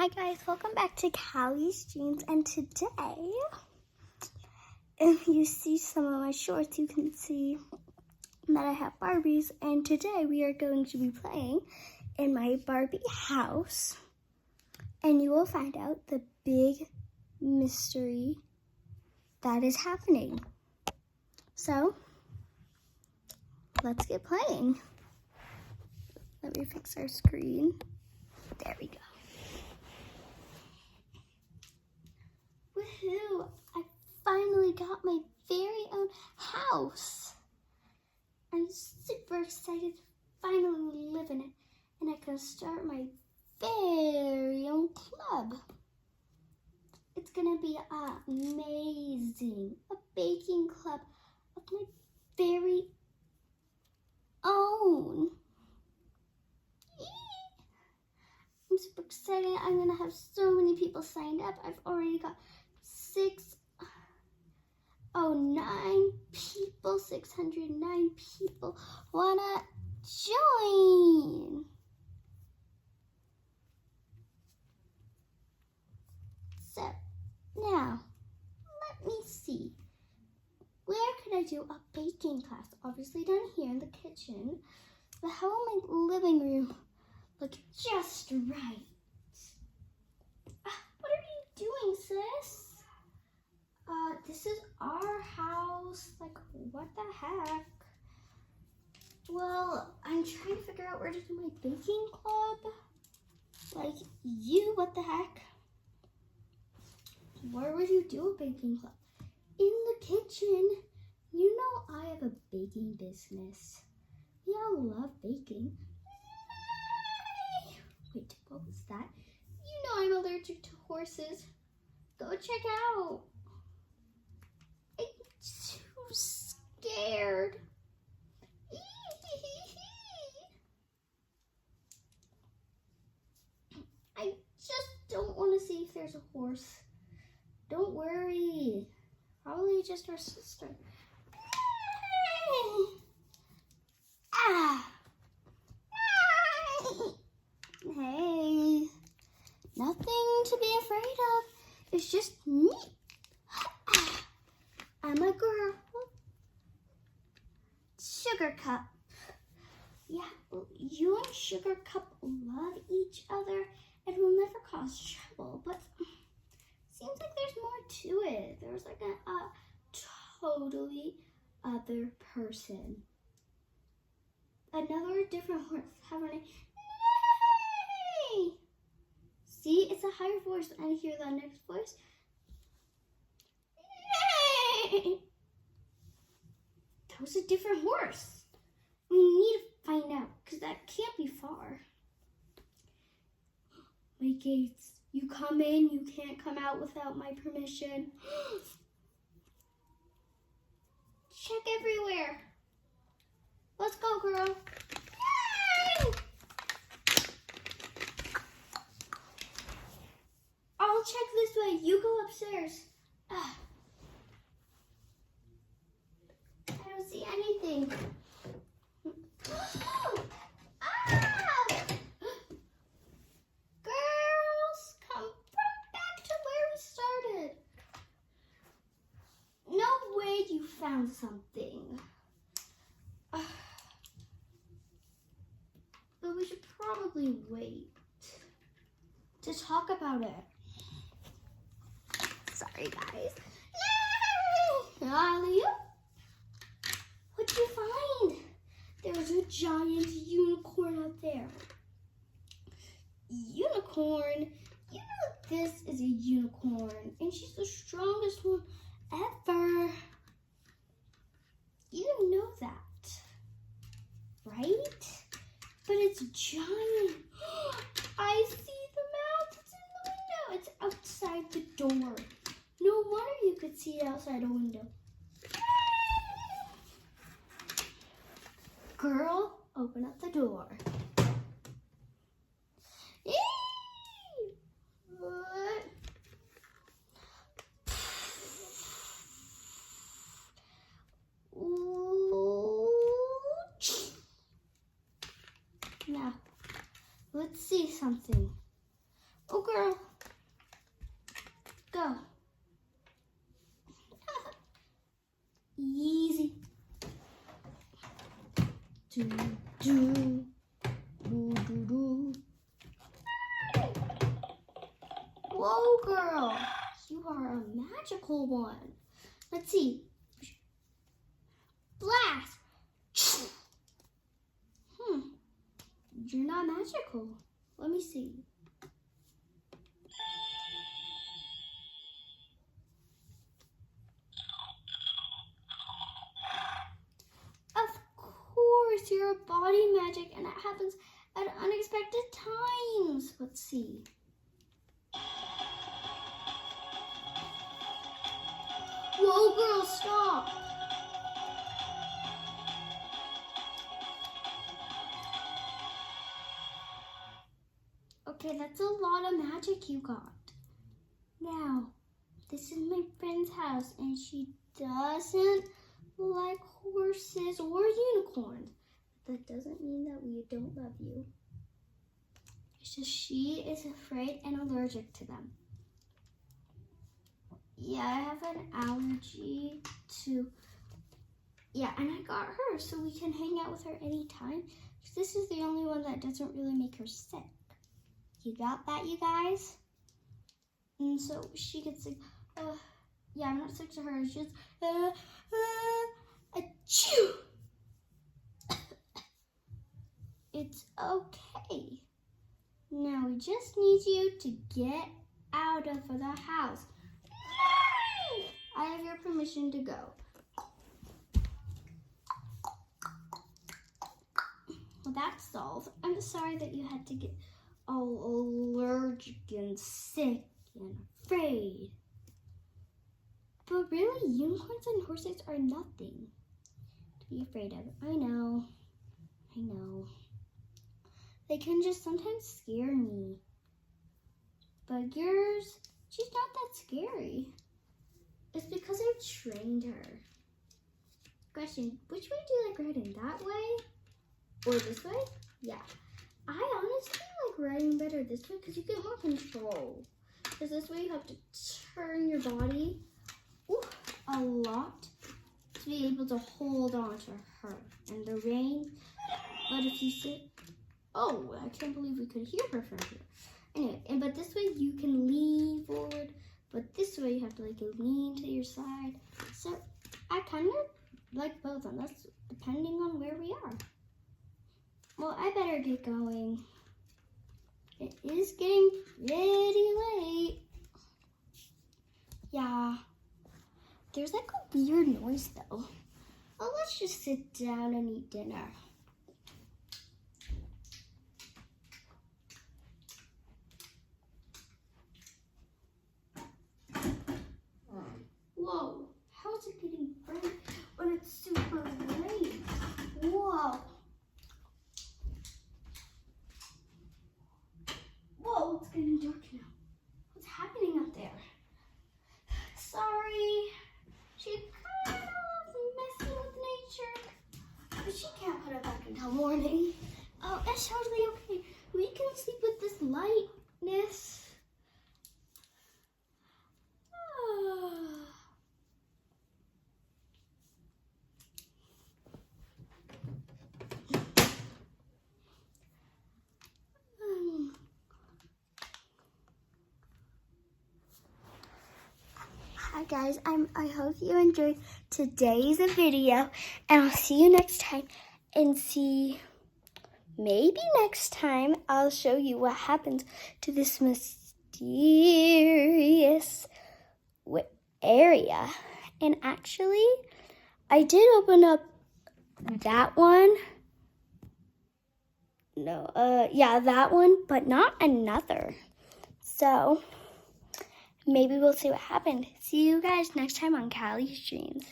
Hi guys, welcome back to Callie's Dreams, and today, if you see some of my shorts, you can see that I have Barbies, and today we are going to be playing in my Barbie house, and you will find out the big mystery that is happening. So, let's get playing. Let me fix our screen. There we go. Woohoo! I finally got my very own house. I'm super excited to finally live in it, and I can start my very own club. It's gonna be amazing. A baking club of my very own. I'm super excited. I'm gonna have so many people signed up. I've already got 609 people wanna join. So now, let me see. Where could I do a baking class? Obviously down here in the kitchen. But how will my living room look just right? What are you doing, sis? This is our house. Like, what the heck? Well, I'm trying to figure out where to do my baking club. Like, what the heck? Where would you do a baking club? In the kitchen. You know I have a baking business. We all love baking. Wait, what was that? You know I'm allergic to horses. Go check out. I'm too scared. I just don't want to see if there's a horse. Don't worry. Probably just our sister. Hey. Nothing to be afraid of. It's just me. I'm a girl. Sugar Cup. Yeah, you and Sugar Cup love each other and will never cause trouble, but seems like there's more to it. There's like a totally other person. Another different horse. Have a name. Nay! See, it's a higher voice. I hear that next voice. Nay! That was a different horse. We need to find out, because that can't be far. My gates. You come in, you can't come out without my permission. Check everywhere. Let's go, girl. Yay! I'll check this way. You go upstairs. I don't see anything. Girls, come back to where we started. No way you found something. But we should probably wait to talk about it. Sorry, guys. Yay! What'd you find? There's a giant unicorn out there. Unicorn? You know this is a unicorn, and she's the strongest one ever. You know that, right? But it's giant. I see the mouth. It's in the window. It's outside the door. No wonder you could see it outside a window. Girl, open up the door. What? Now, let's see something. Oh, girl, Do, do, do, do, do. Whoa, girl. You are a magical one. Let's see. Blast. You're not magical. Let me see. Of course, you're a body magic and it happens at unexpected times. Let's see. Whoa, girl, stop. Okay, that's a lot of magic you got. Now, this is my friend's house and she doesn't like horses or unicorns. That doesn't mean that we don't love you. It's just she is afraid and allergic to them. Yeah, I have an allergy to, and I got her so we can hang out with her anytime. Because this is the only one that doesn't really make her sick. You got that, you guys? And so she gets like, I'm not sick to her. It's just, achoo! It's okay. Now we just need you to get out of the house. I have your permission to go. Well, that's solved. I'm sorry that you had to get all allergic and sick and afraid. But really, unicorns and horses are nothing to be afraid of. I know. They can just sometimes scare me. But yours, she's not that scary. It's because I've trained her. Question, which way do you like riding? That way? Or this way? Yeah. I honestly like riding better this way because you get more control. Because this way you have to turn your body a lot to be able to hold on to her and the reins. But if you sit, I can't believe we could hear her from here. Anyway, but this way you can lean forward. But this way you have to like lean to your side. So I kind of like both of them. That's depending on where we are. Well, I better get going. It is getting pretty late. Yeah. There's like a weird noise though. Well, let's just sit down and eat dinner. Whoa, how is it getting bright when it's super late? Whoa. Whoa, it's getting dark now. What's happening up there? Sorry, she's kind of messing with nature, but she can't put it back until morning. Oh, that's totally okay. We can sleep with this lightness. Hi guys, I hope you enjoyed today's video, and I'll see you next time. And maybe next time I'll show you what happens to this mysterious area. And actually, I did open up that one. That one, but not another. So maybe we'll see what happened. See you guys next time on Callie's Dreams.